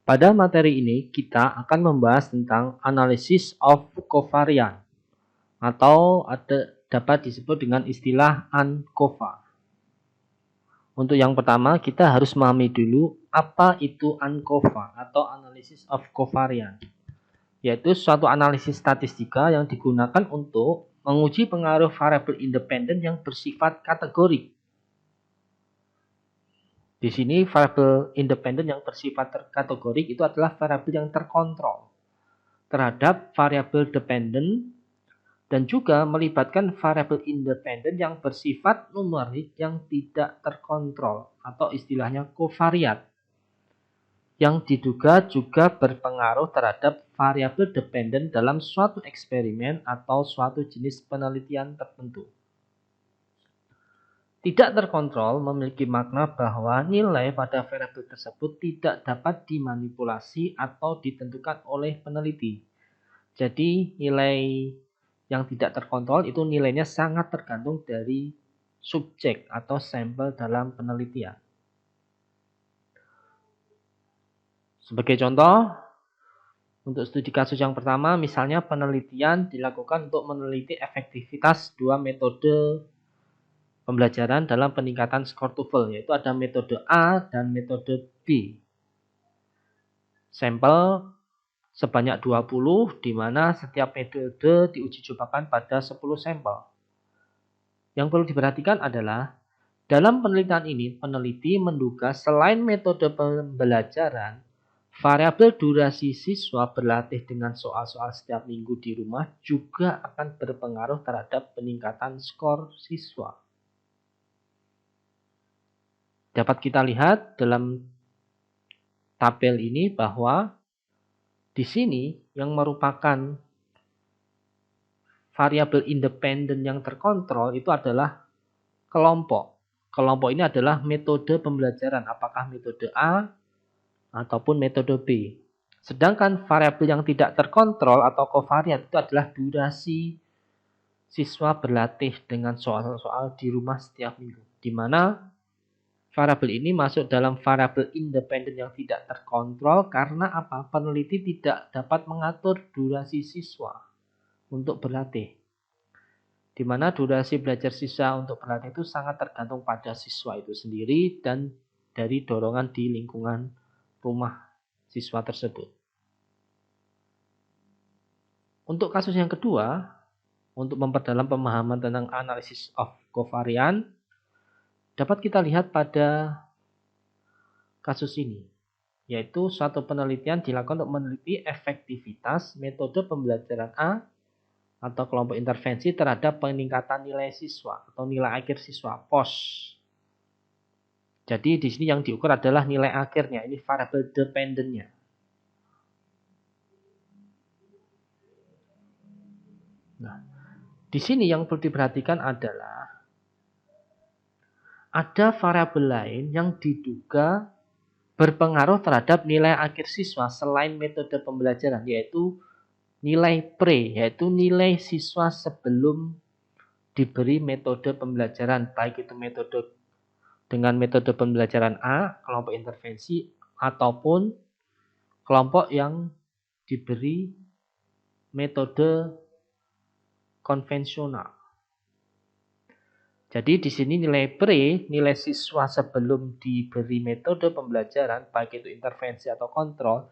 Pada materi ini kita akan membahas tentang analysis of covariance atau dapat disebut dengan istilah ANCOVA. Untuk yang pertama kita harus memahami dulu apa itu ANCOVA atau analysis of covariance, yaitu suatu analisis statistika yang digunakan untuk menguji pengaruh variabel independen yang bersifat kategorik. Di sini variabel independen yang bersifat kategorik itu adalah variabel yang terkontrol terhadap variabel dependen dan juga melibatkan variabel independen yang bersifat numerik yang tidak terkontrol atau istilahnya kovariat yang diduga juga berpengaruh terhadap variabel dependen dalam suatu eksperimen atau suatu jenis penelitian tertentu. Tidak terkontrol memiliki makna bahwa nilai pada variabel tersebut tidak dapat dimanipulasi atau ditentukan oleh peneliti. Jadi nilai yang tidak terkontrol itu nilainya sangat tergantung dari subjek atau sampel dalam penelitian. Sebagai contoh, untuk studi kasus yang pertama, misalnya penelitian dilakukan untuk meneliti efektivitas dua metode pembelajaran dalam peningkatan skor TOEFL, yaitu ada metode A dan metode B. Sampel sebanyak 20, di mana setiap metode diuji cobakan pada 10 sampel. Yang perlu diperhatikan adalah, dalam penelitian ini, peneliti menduga selain metode pembelajaran, variabel durasi siswa berlatih dengan soal-soal setiap minggu di rumah juga akan berpengaruh terhadap peningkatan skor siswa. Dapat kita lihat dalam tabel ini bahwa di sini yang merupakan variabel independen yang terkontrol itu adalah kelompok. Kelompok ini adalah metode pembelajaran, apakah metode A ataupun metode B. Sedangkan variabel yang tidak terkontrol atau kovarian itu adalah durasi siswa berlatih dengan soal-soal di rumah setiap minggu, di mana variabel ini masuk dalam variabel independen yang tidak terkontrol karena apa? Peneliti tidak dapat mengatur durasi siswa untuk berlatih. Di mana durasi belajar siswa untuk berlatih itu sangat tergantung pada siswa itu sendiri dan dari dorongan di lingkungan rumah siswa tersebut. Untuk kasus yang kedua, untuk memperdalam pemahaman tentang analysis of covariance, dapat kita lihat pada kasus ini, yaitu suatu penelitian dilakukan untuk meneliti efektivitas metode pembelajaran A atau kelompok intervensi terhadap peningkatan nilai siswa atau nilai akhir siswa POS. Jadi di sini yang diukur adalah nilai akhirnya, ini variabel dependennya. Nah, di sini yang perlu diperhatikan adalah ada variabel lain yang diduga berpengaruh terhadap nilai akhir siswa selain metode pembelajaran, yaitu nilai pre, yaitu nilai siswa sebelum diberi metode pembelajaran, baik itu metode dengan metode pembelajaran A, kelompok intervensi, ataupun kelompok yang diberi metode konvensional. Jadi di sini nilai pre, nilai siswa sebelum diberi metode pembelajaran, baik itu intervensi atau kontrol,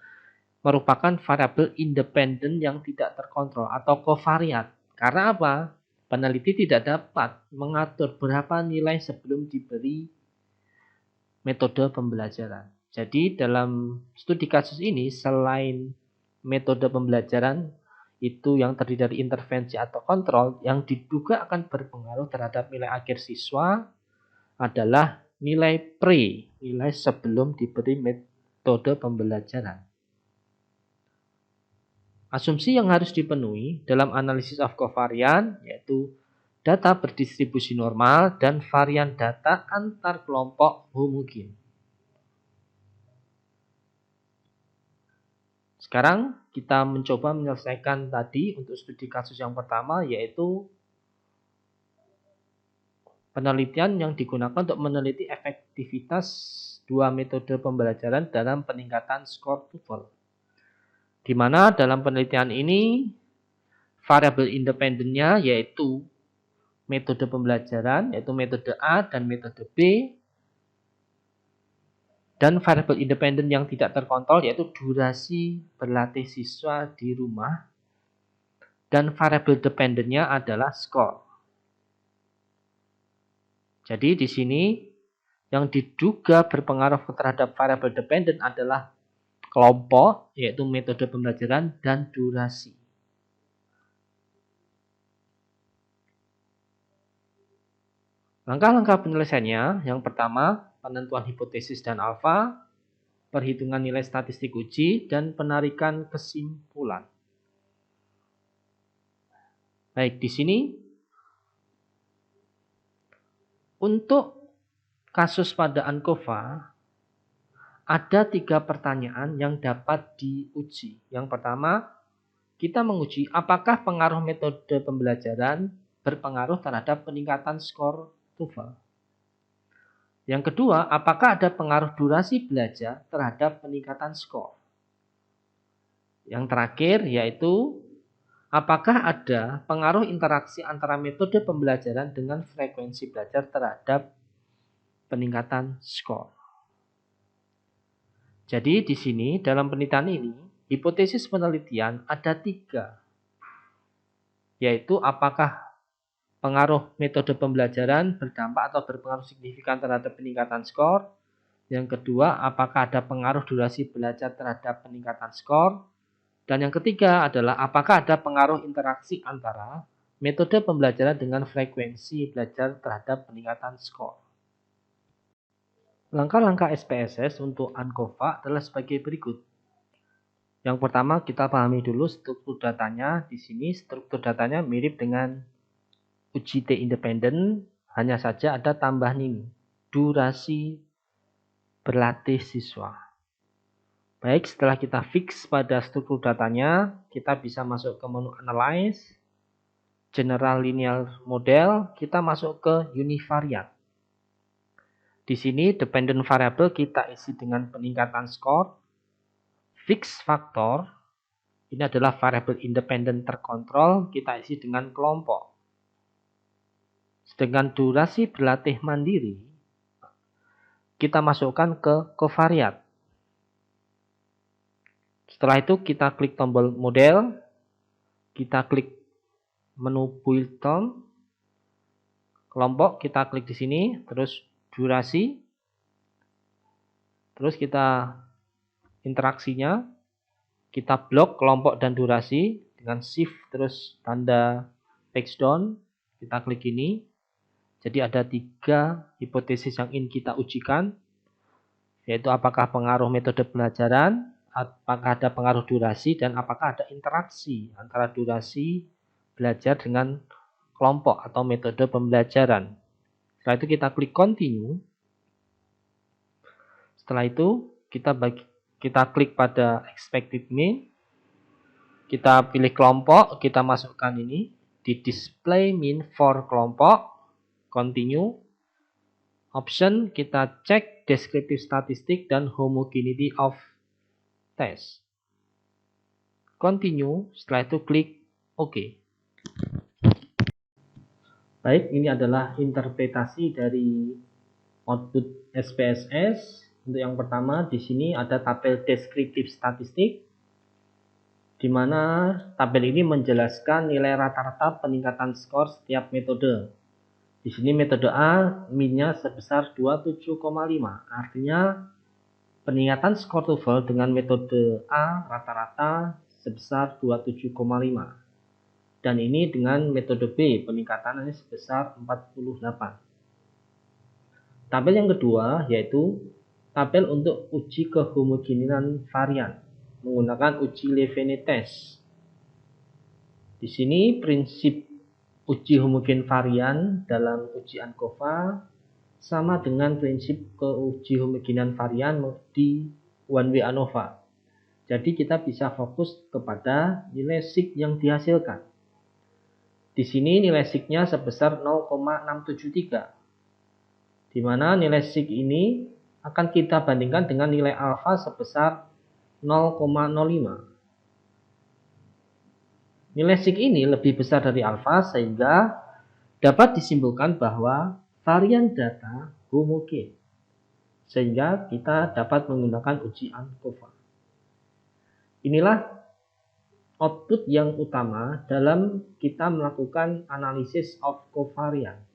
merupakan variabel independen yang tidak terkontrol atau kovariat. Karena apa? Peneliti tidak dapat mengatur berapa nilai sebelum diberi metode pembelajaran. Jadi dalam studi kasus ini, selain metode pembelajaran itu yang terdiri dari intervensi atau kontrol, yang diduga akan berpengaruh terhadap nilai akhir siswa adalah nilai pre, nilai sebelum diberi metode pembelajaran. Asumsi yang harus dipenuhi dalam analisis of covariance yaitu data berdistribusi normal dan varian data antar kelompok homogen. Sekarang kita mencoba menyelesaikan tadi untuk studi kasus yang pertama, yaitu penelitian yang digunakan untuk meneliti efektivitas dua metode pembelajaran dalam peningkatan skor TOEFL. Di mana dalam penelitian ini variabel independennya yaitu metode pembelajaran, yaitu metode A dan metode B. Dan variabel independen yang tidak terkontrol yaitu durasi berlatih siswa di rumah. Dan variabel dependennya adalah skor. Jadi di sini yang diduga berpengaruh terhadap variabel dependen adalah kelompok, yaitu metode pembelajaran dan durasi. Langkah-langkah penyelesaiannya, yang pertama, penentuan hipotesis dan alfa, perhitungan nilai statistik uji, dan penarikan kesimpulan. Baik, di sini untuk kasus pada ANCOVA, ada 3 pertanyaan yang dapat diuji. Yang pertama, kita menguji apakah pengaruh metode pembelajaran berpengaruh terhadap peningkatan skor TOEFL. Yang kedua, apakah ada pengaruh durasi belajar terhadap peningkatan skor. Yang terakhir yaitu, apakah ada pengaruh interaksi antara metode pembelajaran dengan frekuensi belajar terhadap peningkatan skor. Jadi di sini dalam penelitian ini, hipotesis penelitian ada 3. Yaitu apakah pengaruh metode pembelajaran berdampak atau berpengaruh signifikan terhadap peningkatan skor. Yang kedua, apakah ada pengaruh durasi belajar terhadap peningkatan skor. Dan yang ketiga adalah apakah ada pengaruh interaksi antara metode pembelajaran dengan frekuensi belajar terhadap peningkatan skor. Langkah-langkah SPSS untuk ANCOVA adalah sebagai berikut. Yang pertama kita pahami dulu struktur datanya. Di sini struktur datanya mirip dengan uji T independen, hanya saja ada tambahan ini, durasi berlatih siswa. Baik, setelah kita fix pada struktur datanya, kita bisa masuk ke menu Analyze, General Linear Model, kita masuk ke Univariate. Di sini dependent variable kita isi dengan peningkatan skor. Fix faktor, ini adalah variabel independen terkontrol, kita isi dengan kelompok. Sedangkan durasi berlatih mandiri, kita masukkan ke covariate. Setelah itu kita klik tombol model, kita klik menu build term, kelompok kita klik di sini, terus durasi, terus kita interaksinya, kita blok kelompok dan durasi dengan shift terus tanda text down, kita klik ini. Jadi ada 3 hipotesis yang ingin kita ujikan, yaitu apakah pengaruh metode pembelajaran, apakah ada pengaruh durasi, dan apakah ada interaksi antara durasi belajar dengan kelompok atau metode pembelajaran. Setelah itu kita klik continue. Setelah itu kita klik pada expected mean. Kita pilih kelompok, kita masukkan ini di display mean for kelompok. Continue. Option kita cek descriptive statistik dan homogeneity of test. Continue. Setelah itu klik OK. Baik, ini adalah interpretasi dari output SPSS. Untuk yang pertama, di sini ada tabel deskriptif statistik, di mana tabel ini menjelaskan nilai rata-rata peningkatan skor setiap metode. Di sini metode A, min-nya sebesar 27,5. Artinya, peningkatan skor TOEFL dengan metode A rata-rata sebesar 27,5. Dan ini dengan metode B, peningkatannya sebesar 48. Tabel yang kedua yaitu tabel untuk uji kehomogenean varian menggunakan uji Levene test. Di sini prinsip uji homogen varian dalam uji ANCOVA sama dengan prinsip uji homogenean varian di one way ANOVA. Jadi kita bisa fokus kepada nilai sig yang dihasilkan. Di sini nilai sig-nya sebesar 0,673. Di mana nilai sig ini akan kita bandingkan dengan nilai alfa sebesar 0,05. Nilai sig ini lebih besar dari alfa sehingga dapat disimpulkan bahwa varian data homogen. Sehingga kita dapat menggunakan uji ANCOVA. Inilah output yang utama dalam kita melakukan analisis of covariance.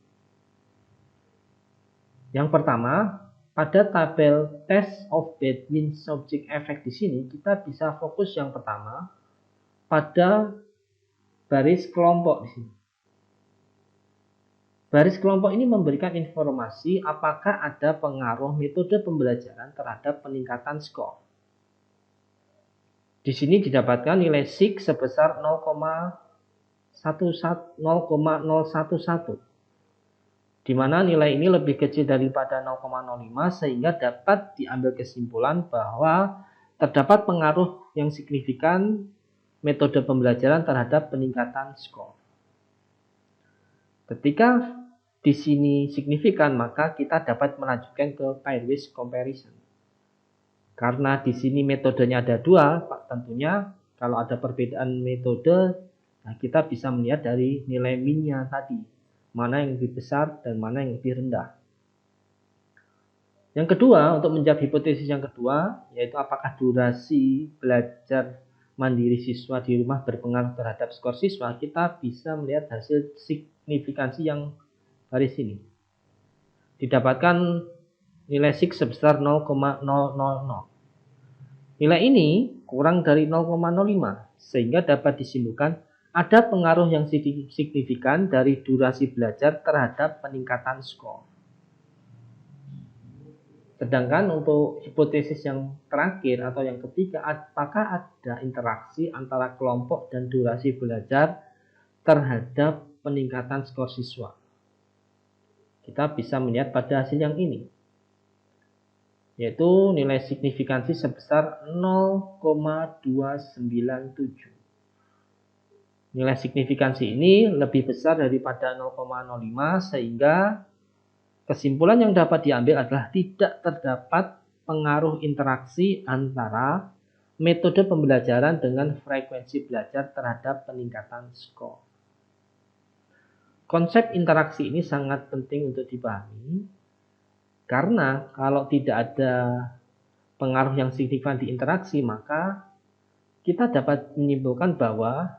Yang pertama, pada tabel test of Baldwin subject effect di sini kita bisa fokus yang pertama pada baris kelompok di sini. Baris kelompok ini memberikan informasi apakah ada pengaruh metode pembelajaran terhadap peningkatan skor. Di sini didapatkan nilai sig sebesar 0,011, di mana nilai ini lebih kecil daripada 0,05 sehingga dapat diambil kesimpulan bahwa terdapat pengaruh yang signifikan metode pembelajaran terhadap peningkatan skor. Ketika di sini signifikan, maka kita dapat melanjutkan ke pairwise comparison. Karena di sini metodenya ada dua, tentunya kalau ada perbedaan metode, nah kita bisa melihat dari nilai min-nya tadi, mana yang lebih besar dan mana yang lebih rendah. Yang kedua, untuk menjawab hipotesis yang kedua, yaitu apakah durasi belajar mandiri siswa di rumah berpengaruh terhadap skor siswa, kita bisa melihat hasil signifikansi yang baris ini. Didapatkan nilai sig sebesar 0,000. Nilai ini kurang dari 0,05 sehingga dapat disimpulkan ada pengaruh yang signifikan dari durasi belajar terhadap peningkatan skor. Sedangkan untuk hipotesis yang terakhir atau yang ketiga, apakah ada interaksi antara kelompok dan durasi belajar terhadap peningkatan skor siswa? Kita bisa melihat pada hasil yang ini, yaitu nilai signifikansi sebesar 0,297. Nilai signifikansi ini lebih besar daripada 0,05 sehingga kesimpulan yang dapat diambil adalah tidak terdapat pengaruh interaksi antara metode pembelajaran dengan frekuensi belajar terhadap peningkatan skor. Konsep interaksi ini sangat penting untuk dipahami, karena kalau tidak ada pengaruh yang signifikan di interaksi, maka kita dapat menyimpulkan bahwa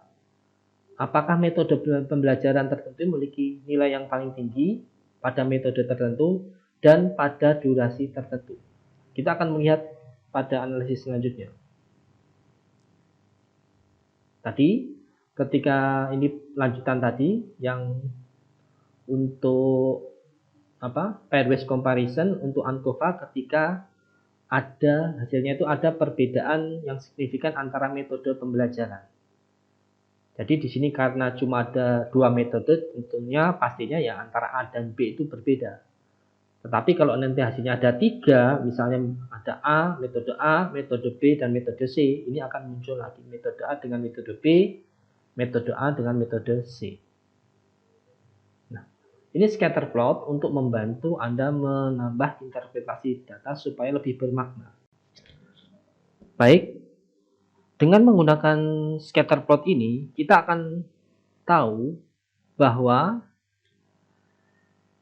apakah metode pembelajaran tertentu memiliki nilai yang paling tinggi pada metode tertentu dan pada durasi tertentu. Kita akan melihat pada analisis selanjutnya. Tadi, ketika ini lanjutan tadi yang untuk pairwise comparison untuk ANCOVA, ketika ada hasilnya itu ada perbedaan yang signifikan antara metode pembelajaran. Jadi di sini karena cuma ada dua metode, tentunya pastinya ya antara A dan B itu berbeda. Tetapi kalau nanti hasilnya ada tiga, misalnya ada metode B, dan metode C, ini akan muncul lagi metode A dengan metode B, metode A dengan metode C. Nah, ini scatter plot untuk membantu Anda menambah interpretasi data supaya lebih bermakna. Baik, dengan menggunakan scatter plot ini, kita akan tahu bahwa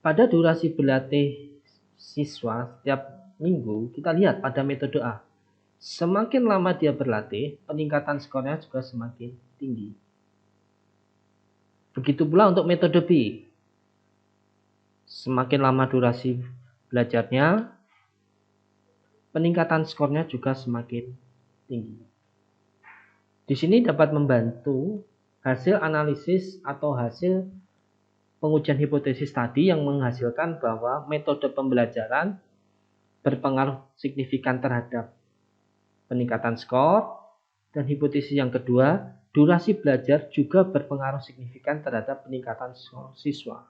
pada durasi berlatih siswa setiap minggu, kita lihat pada metode A. Semakin lama dia berlatih, peningkatan skornya juga semakin tinggi. Begitu pula untuk metode B. Semakin lama durasi belajarnya, peningkatan skornya juga semakin tinggi. Di sini dapat membantu hasil analisis atau hasil pengujian hipotesis tadi yang menghasilkan bahwa metode pembelajaran berpengaruh signifikan terhadap peningkatan skor, dan hipotesis yang kedua, durasi belajar juga berpengaruh signifikan terhadap peningkatan skor siswa.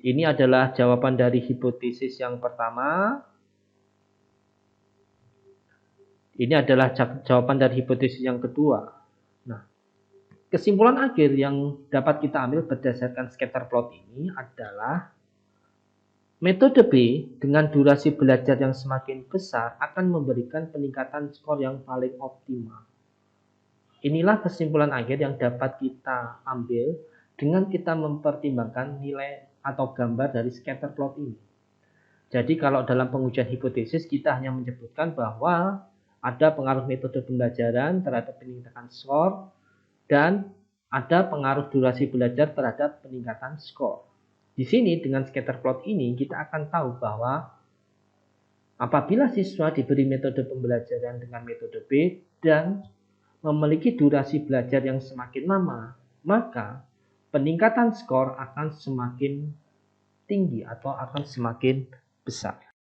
Ini adalah jawaban dari hipotesis yang pertama. Ini adalah jawaban dari hipotesis yang kedua. Nah, kesimpulan akhir yang dapat kita ambil berdasarkan scatter plot ini adalah Metode B dengan durasi belajar yang semakin besar akan memberikan peningkatan skor yang paling optimal. Inilah kesimpulan akhir yang dapat kita ambil dengan kita mempertimbangkan nilai atau gambar dari scatter plot ini. Jadi kalau dalam pengujian hipotesis kita hanya menyebutkan bahwa ada pengaruh metode pembelajaran terhadap peningkatan skor dan ada pengaruh durasi belajar terhadap peningkatan skor. Di sini dengan scatter plot ini kita akan tahu bahwa apabila siswa diberi metode pembelajaran dengan metode B dan memiliki durasi belajar yang semakin lama, maka peningkatan skor akan semakin tinggi atau akan semakin besar.